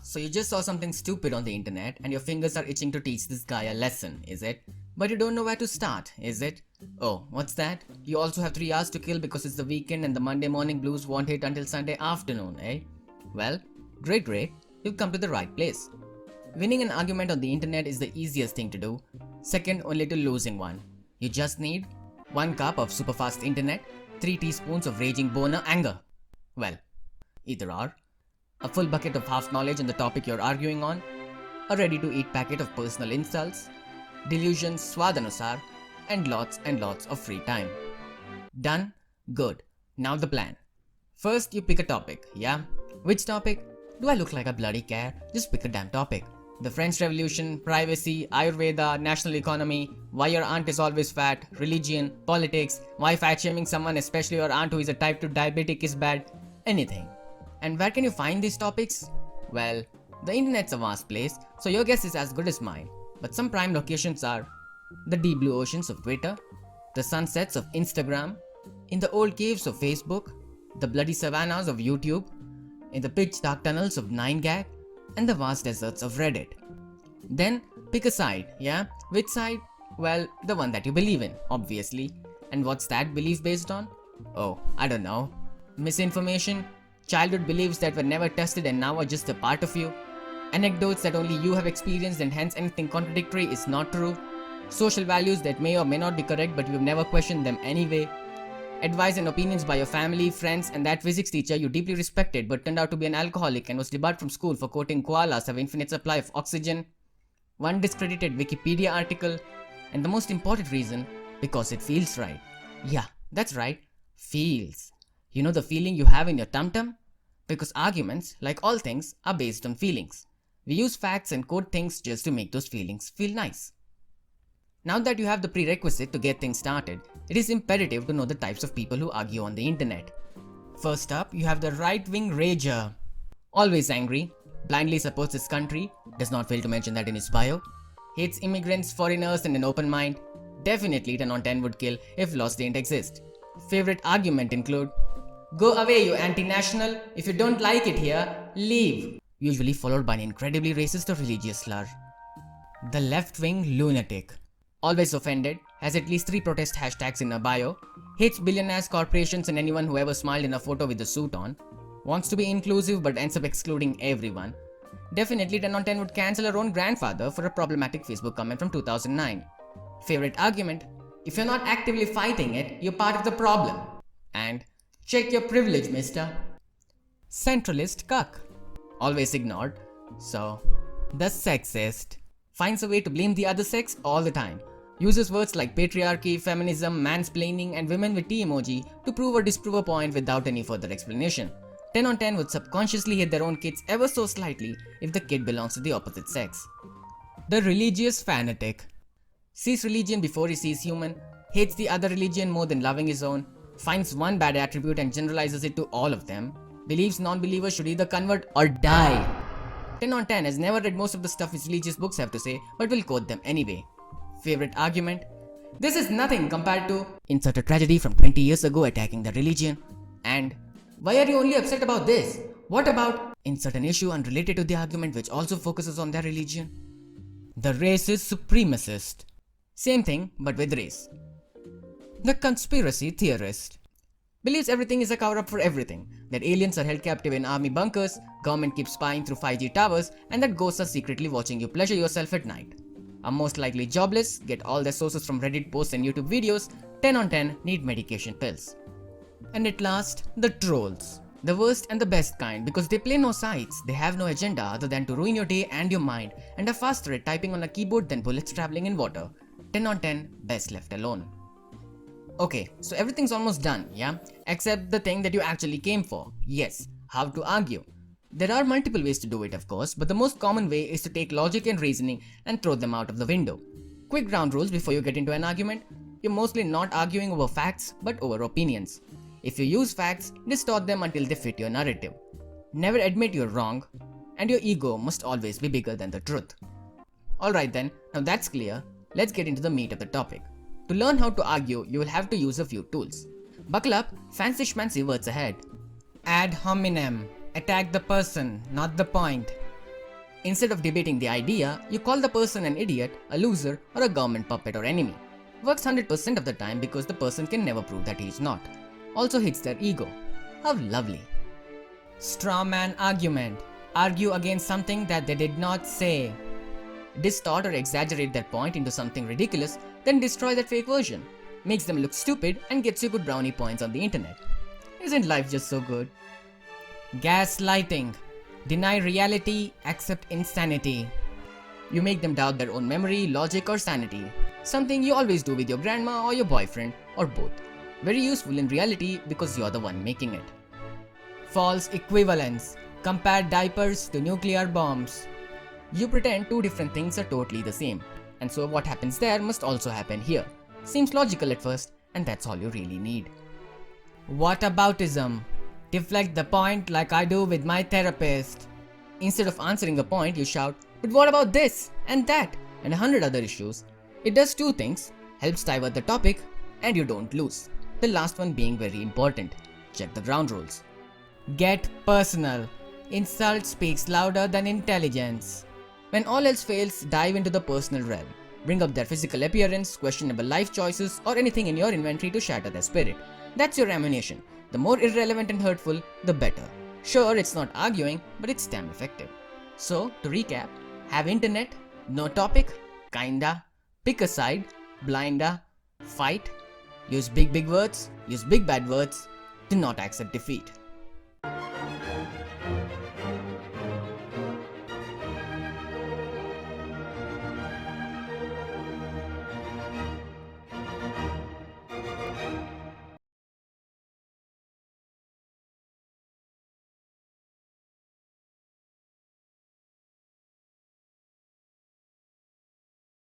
So you just saw something stupid on the internet and your fingers are itching to teach this guy a lesson, is it? But you don't know where to start, is it? Oh, what's that? You also have 3 hours to kill because it's the weekend and the Monday morning blues won't hit until Sunday afternoon, eh? Well, great. You've come to the right place. Winning an argument on the internet is the easiest thing to do, second only to losing one. You just need 1 cup of super fast internet, 3 teaspoons of raging boner anger. Well, either or. A full bucket of half knowledge on the topic you're arguing on, a ready to eat packet of personal insults, delusions swadanusar, and lots of free time. Done? Good. Now the plan. First you pick a topic, yeah? Which topic? Do I look like a bloody care? Just pick a damn topic. The French Revolution, privacy, Ayurveda, national economy, why your aunt is always fat, religion, politics, why fat shaming someone, especially your aunt who is a type 2 diabetic, is bad, anything. And where can you find these topics? Well, the internet's a vast place, so your guess is as good as mine. But some prime locations are the deep blue oceans of Twitter, the sunsets of Instagram, in the old caves of Facebook, the bloody savannas of YouTube, in the pitch dark tunnels of 9gag, and the vast deserts of Reddit. Then pick a side, yeah? Which side? Well, the one that you believe in, obviously. And what's that belief based on? Oh, I don't know. Misinformation? Childhood beliefs that were never tested and now are just a part of you? Anecdotes that only you have experienced and hence anything contradictory is not true? Social values that may or may not be correct but you've never questioned them anyway? Advice and opinions by your family, friends, and that physics teacher you deeply respected but turned out to be an alcoholic and was debarred from school for quoting koalas have infinite supply of oxygen? One discredited Wikipedia article? And the most important reason, because it feels right. Yeah, that's right. Feels. You know the feeling you have in your tum-tum? Because arguments, like all things, are based on feelings. We use facts and quote things just to make those feelings feel nice. Now that you have the prerequisite to get things started, it is imperative to know the types of people who argue on the internet. First up, you have the right-wing rager. Always angry, blindly supports his country, does not fail to mention that in his bio, hates immigrants, foreigners and an open mind, definitely 10 on 10 would kill if laws didn't exist. Favorite argument include, "Go away you anti-national, if you don't like it here, leave," usually followed by an incredibly racist or religious slur. The left-wing lunatic. Always offended, has at least 3 protest hashtags in her bio, hates billionaires, corporations and anyone who ever smiled in a photo with a suit on, wants to be inclusive but ends up excluding everyone. Definitely 10 on 10 would cancel her own grandfather for a problematic Facebook comment from 2009. Favorite argument, if you're not actively fighting it, you're part of the problem. And check your privilege, mister. Centralist cuck. Always ignored. So, the sexist. Finds a way to blame the other sex all the time. Uses words like patriarchy, feminism, mansplaining and women with T emoji to prove or disprove a point without any further explanation. 10 on 10 would subconsciously hit their own kids ever so slightly if the kid belongs to the opposite sex. The religious fanatic. Sees religion before he sees human, hates the other religion more than loving his own, finds one bad attribute and generalizes it to all of them, believes non-believers should either convert or die. 10 on 10 has never read most of the stuff his religious books have to say but will quote them anyway. Favorite argument? This is nothing compared to insert a tragedy from 20 years ago attacking the religion. And why are you only upset about this? What about insert an issue unrelated to the argument which also focuses on their religion? The racist supremacist. Same thing but with race. The conspiracy theorist. Believes everything is a cover-up for everything, that aliens are held captive in army bunkers, government keeps spying through 5G towers, and that ghosts are secretly watching you pleasure yourself at night. Are most likely jobless, get all their sources from Reddit posts and YouTube videos, 10 on 10 need medication pills. And at last, the trolls. The worst and the best kind because they play no sides, they have no agenda other than to ruin your day and your mind, and are faster at typing on a keyboard than bullets traveling in water. 10 on 10, best left alone. Okay, so everything's almost done, yeah? Except the thing that you actually came for. Yes, how to argue. There are multiple ways to do it, of course, but the most common way is to take logic and reasoning and throw them out of the window. Quick ground rules before you get into an argument. You're mostly not arguing over facts, but over opinions. If you use facts, distort them until they fit your narrative. Never admit you're wrong, and your ego must always be bigger than the truth. Alright then, now that's clear, let's get into the meat of the topic. To learn how to argue, you will have to use a few tools. Buckle up, fancy schmancy words ahead. Ad hominem. Attack the person, not the point. Instead of debating the idea, you call the person an idiot, a loser, or a government puppet or enemy. Works 100% of the time because the person can never prove that he is not. Also hits their ego. How lovely. Straw man argument. Argue against something that they did not say. Distort or exaggerate their point into something ridiculous, then destroy that fake version. Makes them look stupid and gets you good brownie points on the internet. Isn't life just so good? Gaslighting. Deny reality, accept insanity. You make them doubt their own memory, logic, or sanity. Something you always do with your grandma or your boyfriend, or both. Very useful in reality because you're the one making it. False equivalence. Compare diapers to nuclear bombs. You pretend two different things are totally the same, and so what happens there must also happen here. Seems logical at first, and that's all you really need. Whataboutism. Deflect the point like I do with my therapist. Instead of answering a point, you shout, "But what about this and that and 100 other issues?" It does two things, helps divert the topic, and you don't lose. The last one being very important. Check the ground rules. Get personal. Insult speaks louder than intelligence. When all else fails, dive into the personal realm. Bring up their physical appearance, questionable life choices, or anything in your inventory to shatter their spirit. That's your ammunition. The more irrelevant and hurtful, the better. Sure, it's not arguing, but it's damn effective. So, to recap, have internet, no topic, kinda, pick a side, blinda, fight, use big words, use big bad words, do not accept defeat.